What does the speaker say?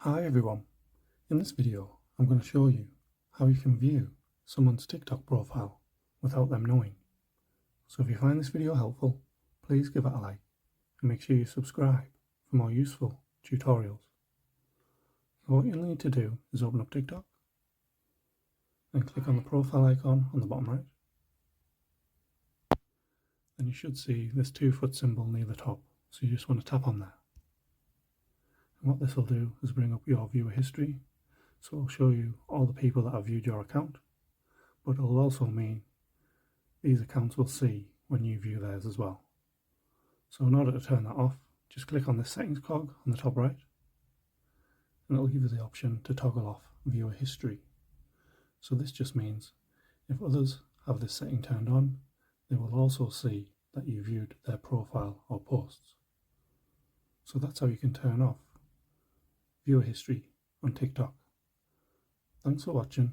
Hi everyone, in this video I'm going to show you how you can view someone's TikTok profile without them knowing. So if you find this video helpful, please give it a like and make sure you subscribe for more useful tutorials. So what you'll need to do is open up TikTok and click on the profile icon on the bottom right. Then you should see this 2-foot symbol near the top, so you just want to tap on that. And what this will do is bring up your viewer history, so it'll show you all the people that have viewed your account, but it'll also mean these accounts will see when you view theirs as well. So in order to turn that off, just click on the settings cog on the top right, and it'll give you the option to toggle off viewer history. So this just means if others have this setting turned on, they will also see that you viewed their profile or posts. So that's how you can turn off viewer history on TikTok. Thanks for watching.